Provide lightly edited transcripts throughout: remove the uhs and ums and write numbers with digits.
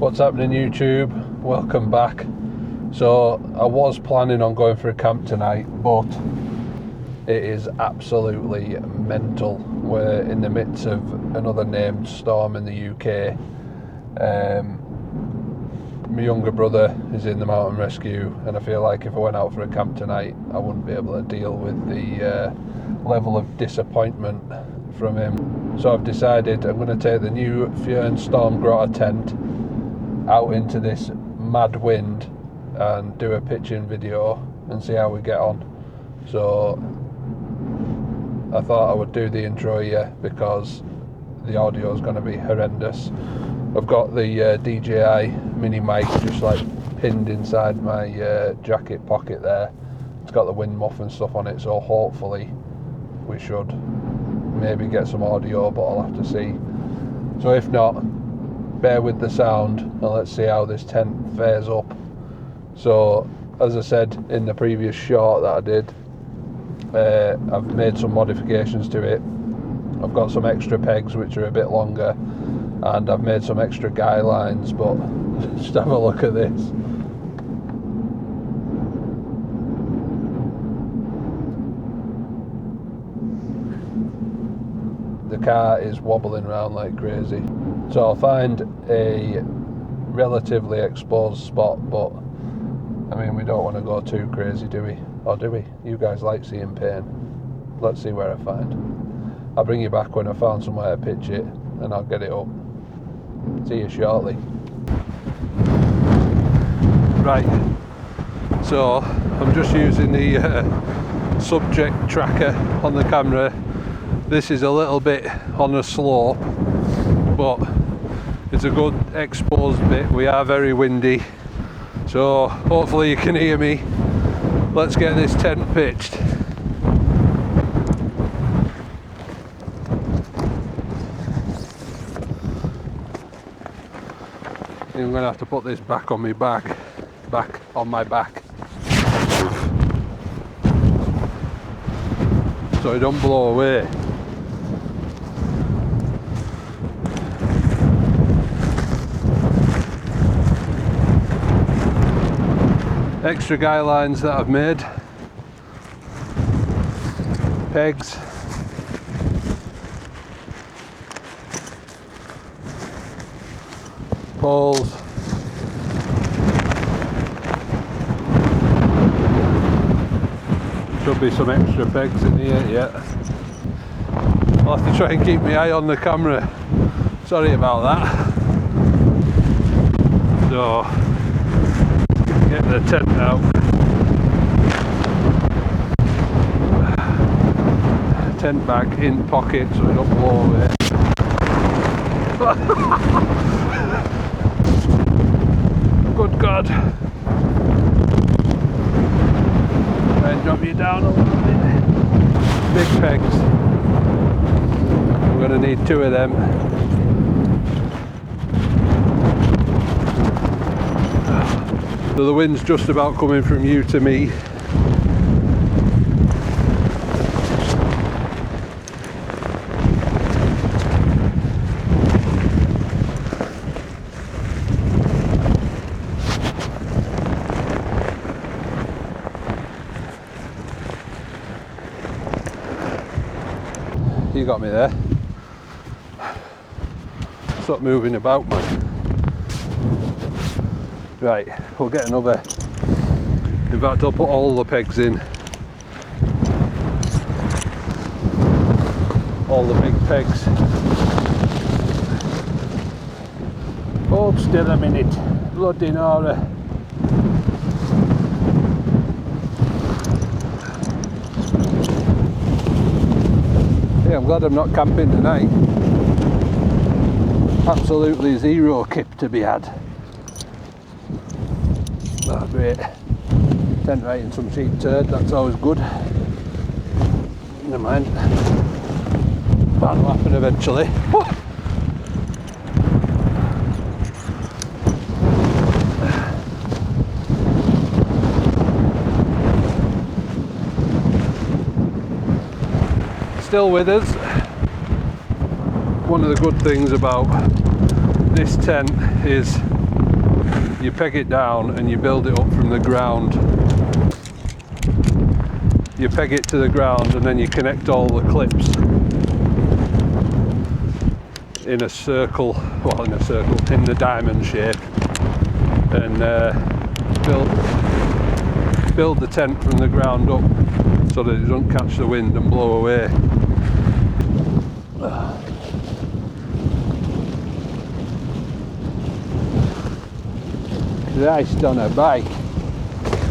What's happening, YouTube? Welcome back. So I was planning on going for a camp tonight, but it is absolutely mental. We're in the midst of another named storm in the UK. My younger brother is in the mountain rescue, and I feel like if I went out for a camp tonight I wouldn't be able to deal with the level of disappointment from him. So I've decided I'm going to take the new Fjern Stormgrotta tent out into this mad wind and do a pitching video and see how we get on. So I thought I would do the intro here because the audio is going to be horrendous. I've got the DJI mini mic just like pinned inside my jacket pocket there. It's got the wind muff and stuff on it, so hopefully we should maybe get some audio, but I'll have to see. So if not, bear with the sound and let's see how this tent fares up. So as I said in the previous short that I did, I've made some modifications to it. I've got some extra pegs which are a bit longer, and I've made some extra guy lines, but just have a look at this. The car is wobbling around like crazy. So I'll find a relatively exposed spot, but I mean, we don't want to go too crazy, do we? Or do we? You guys like seeing pain. Let's see where I find. I'll bring you back when I found somewhere to pitch it, and I'll get it up. See you shortly. Right, so I'm just using the subject tracker on the camera. This is a little bit on a slope, but it's a good exposed bit. We are very windy, so hopefully you can hear me. Let's get this tent pitched. I'm going to have to put this back on my back. Back on my back. So it don't blow away. Extra guy lines that I've made. Pegs. Poles. Should be some extra pegs in here, yeah. I'll have to try and keep my eye on the camera. Sorry about that. So, get the tent out. Tent back in pocket so it don't blow away. Good God. Try and drop you down a little bit. Big pegs. I'm going to need 2 of them. So the wind's just about coming from you to me. You got me there. Stop moving about, man. Right, we'll get another. In fact, I'll put all the pegs in. All the big pegs. Hold still a minute. Bloody Nora. Yeah, I'm glad I'm not camping tonight. Absolutely zero kip to be had. Oh, great. Tent right in some cheap turd, that's always good. Never mind. That'll happen eventually. Oh. Still with us. One of the good things about this tent is, you peg it down and you build it up from the ground. You peg it to the ground and then you connect all the clips in a circle, well, in a circle, in the diamond shape, and build the tent from the ground up so that it doesn't catch the wind and blow away. Christ on a bike.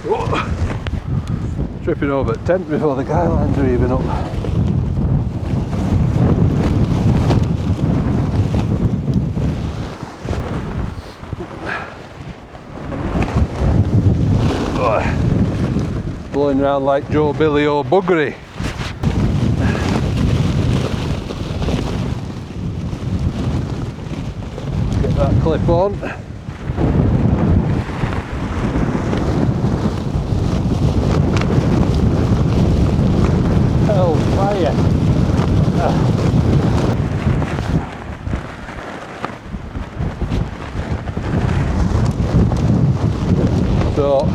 Oh. Tripping over the tent before the guy lines are even up. Oh. Blowing around like Joe Billy or Buggery. Get that clip on. Fire. So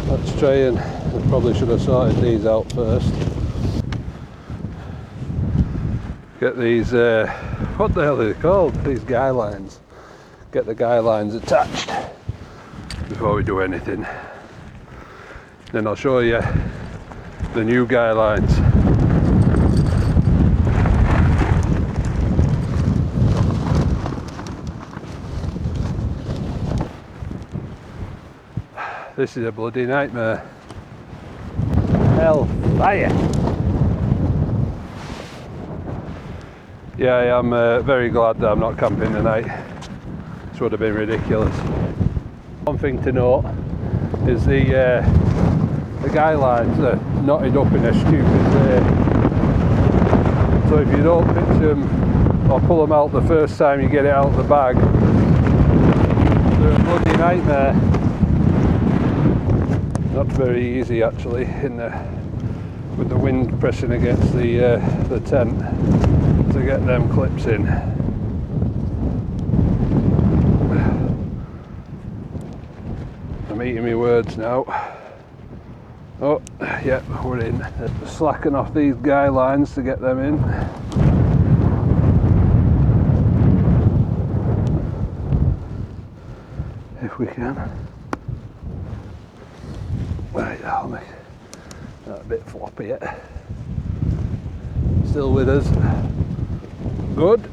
let's try and, I probably should have sorted these out first. Get these, what the hell are they called? These guy lines. Get the guy lines attached before we do anything. Then I'll show you the new guy lines. This is a bloody nightmare. Hell fire! Yeah, I am very glad that I'm not camping tonight. This would have been ridiculous. One thing to note is the guy lines are knotted up in a stupid way. So if you don't pitch them or pull them out the first time you get it out of the bag, they're a bloody nightmare. Not very easy actually with the wind pressing against the tent to get them clips in. I'm eating my words now. Oh, yeah, we're in. Slacking off these guy lines to get them in. If we can. Right, I'll make that a bit floppy yet. Still with us. Good.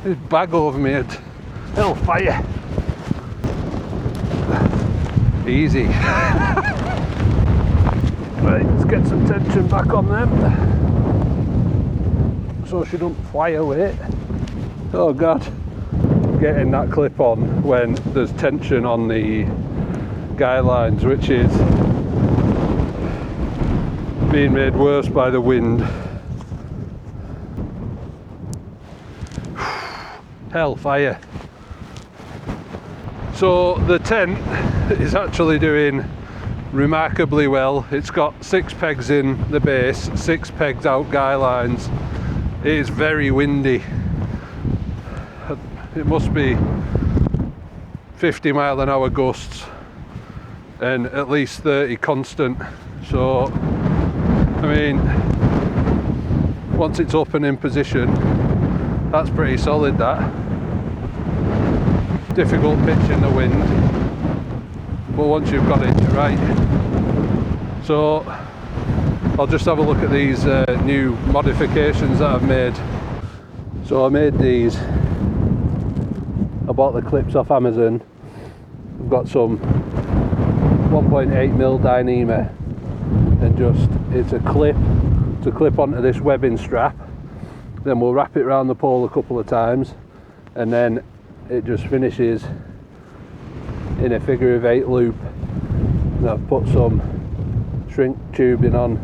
This bag over me head. Hellfire. Easy. Right, let's get some tension back on them so she don't fly away. Oh god, getting that clip on when there's tension on the guy lines, which is being made worse by the wind. Hellfire. So the tent is actually doing remarkably well. It's got 6 pegs in the base, 6 pegs out guy lines. It is very windy. It must be 50-mile-an-hour gusts and at least 30 constant. So I mean, once it's up and in position, that's pretty solid. That difficult pitch in the wind, but once you've got it right. So I'll just have a look at these new modifications that I've made. So I made these, I bought the clips off Amazon. I've got some 1.8mm Dyneema, and just it's a clip to clip onto this webbing strap. Then we'll wrap it around the pole a couple of times, and then it just finishes in a figure of 8 loop. And I've put some shrink tubing on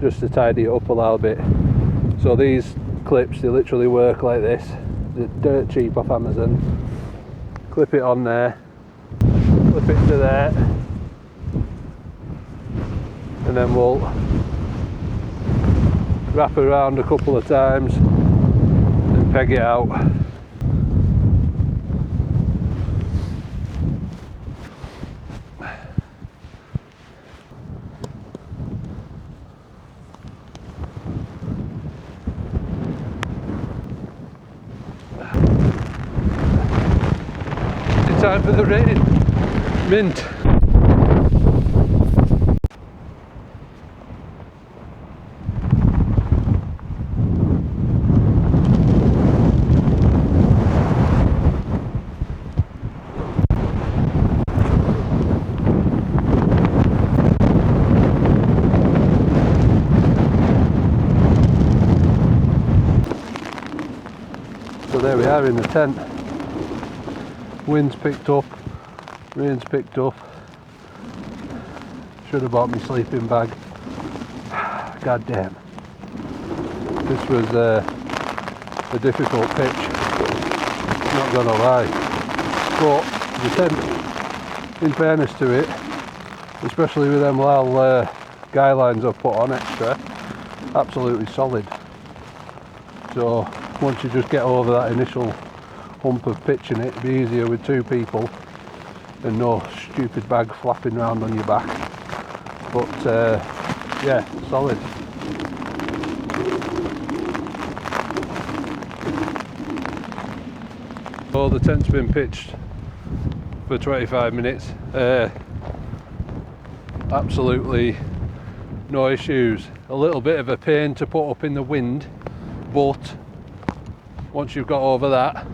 just to tidy it up a little bit. So these clips, they literally work like this. They're dirt cheap off Amazon. Clip it on there, clip it to there, and then we'll wrap around a couple of times and peg it out. Time for the rain. Mint. So there we are in the tent. Wind's picked up, rain's picked up. Should have bought me sleeping bag. God damn. This was a difficult pitch, not gonna lie. But the tent, in fairness to it, especially with them little guy lines I've put on extra, absolutely solid. So once you just get over that initial hump of pitching it, it'd be easier with two people and no stupid bag flapping around on your back. But yeah, solid. Oh, the tent's been pitched for 25 minutes. Absolutely no issues. A little bit of a pain to put up in the wind, but once you've got over that,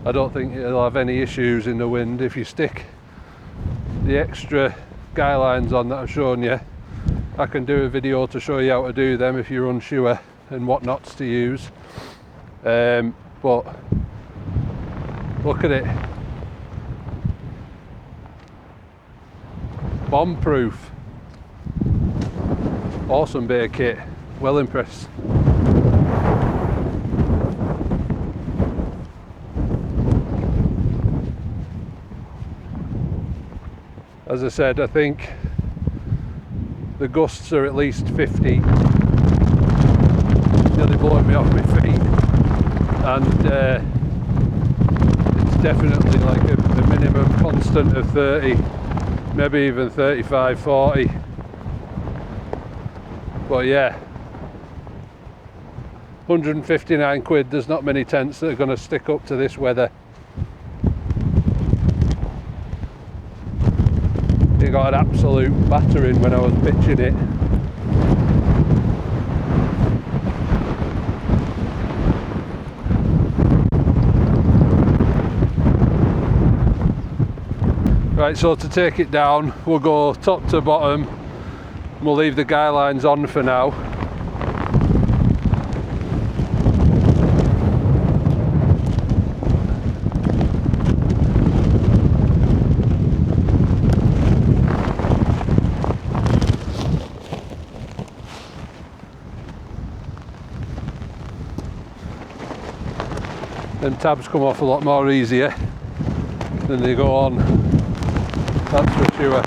I don't think it'll have any issues in the wind. If you stick the extra guy lines on that I've shown you, I can do a video to show you how to do them if you're unsure and what knots to use. But look at it. Bomb proof. Awesome bear kit. Well impressed. As I said, I think the gusts are at least 50. Nearly blowing me off my feet. And it's definitely like a minimum constant of 30, maybe even 35, 40. But yeah, 159 quid, there's not many tents that are going to stick up to this weather. It got an absolute battering when I was pitching it. Right, so to take it down, we'll go top to bottom. We'll leave the guy lines on for now. Them tabs come off a lot more easier than they go on, that's for sure.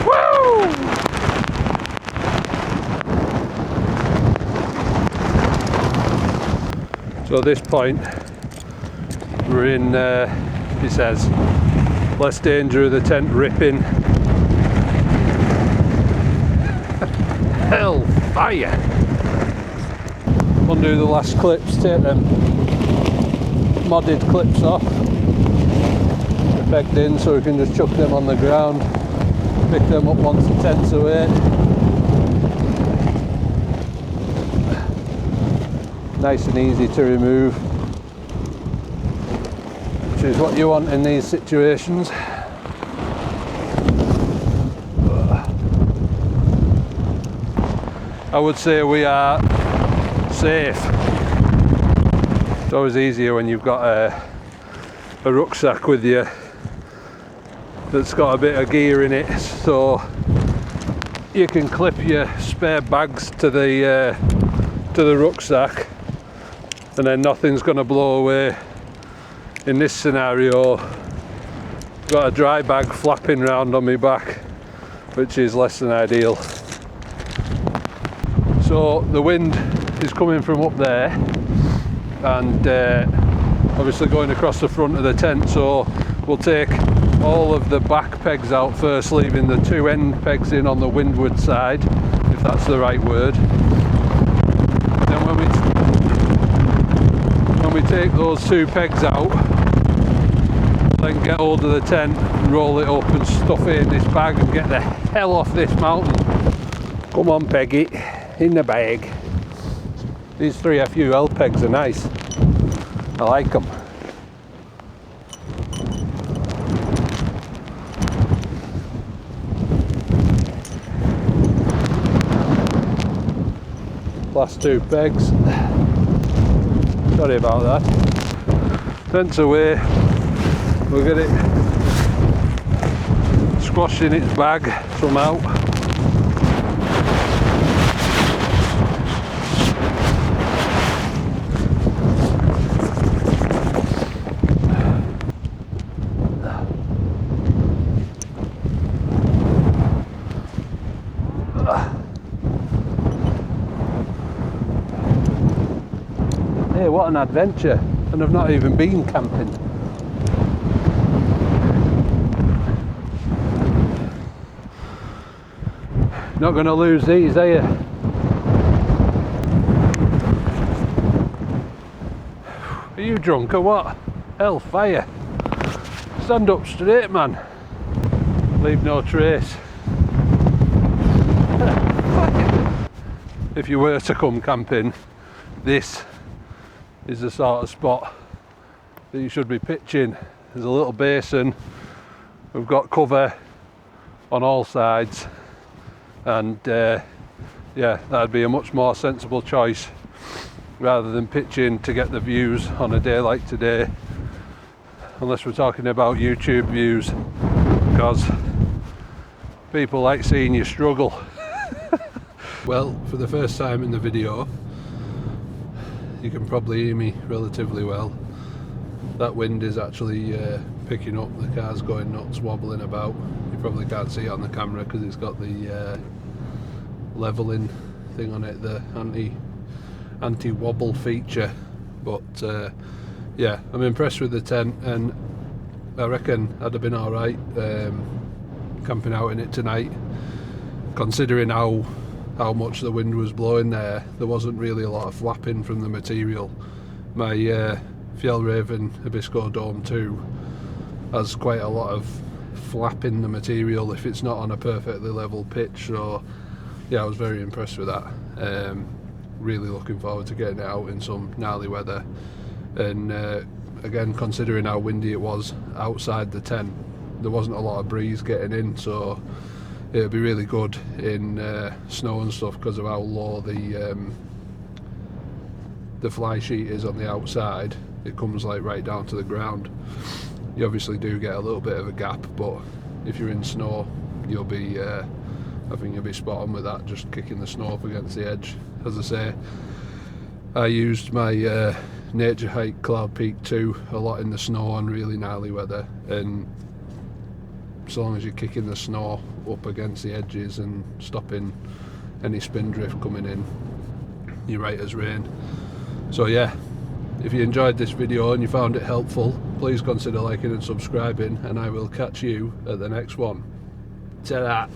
Woo! So at this point we're in, he says, less danger of the tent ripping. Hellfire! Undo the last clips, take them modded clips off. They're pegged in so we can just chuck them on the ground, pick them up once the tent's away. Nice and easy to remove, which is what you want in these situations. I would say we are safe. It's always easier when you've got a rucksack with you that's got a bit of gear in it, so you can clip your spare bags to the rucksack and then nothing's going to blow away. In this scenario, I've got a dry bag flapping around on my back which is less than ideal. So the wind is coming from up there and obviously going across the front of the tent, so we'll take all of the back pegs out first, leaving the two end pegs in on the windward side, if that's the right word. Then when we take those two pegs out, then get hold of the tent, roll it up and stuff it in this bag and get the hell off this mountain. Come on Peggy, in the bag. These 3FUL pegs are nice. I like them. Last two pegs. Sorry about that. Tent's away. We'll get it squashed in its bag somehow. Hey, what an adventure, and I've not even been camping. Not going to lose these, are you? Are you drunk or what? Hellfire. Stand up straight, man. Leave no trace. If you were to come camping, this is the sort of spot that you should be pitching. There's a little basin, we've got cover on all sides, and yeah, that'd be a much more sensible choice rather than pitching to get the views on a day like today, unless we're talking about YouTube views, because people like seeing you struggle. Well, for the first time in the video, you can probably hear me relatively well. That wind is actually picking up, the car's going nuts, wobbling about. You probably can't see it on the camera because it's got the leveling thing on it, the anti-wobble feature. But yeah, I'm impressed with the tent, and I reckon I'd have been alright camping out in it tonight, considering how much the wind was blowing there. There wasn't really a lot of flapping from the material. My Fjellraven Abisko Dome 2 has quite a lot of flap in the material if it's not on a perfectly level pitch, so yeah, I was very impressed with that. Really looking forward to getting it out in some gnarly weather, and again, considering how windy it was outside the tent, there wasn't a lot of breeze getting in, so it'll be really good in snow and stuff because of how low the fly sheet is on the outside. It comes like right down to the ground. You obviously do get a little bit of a gap, but if you're in snow, you'll be I think you'll be spot on with that, just kicking the snow up against the edge. As I say, I used my Nature Hike Cloud Peak 2 a lot in the snow and really gnarly weather, and so long as you're kicking the snow up against the edges and stopping any spin drift coming in, you're right as rain. So yeah, if you enjoyed this video and you found it helpful, please consider liking and subscribing, and I will catch you at the next one. Ta-da!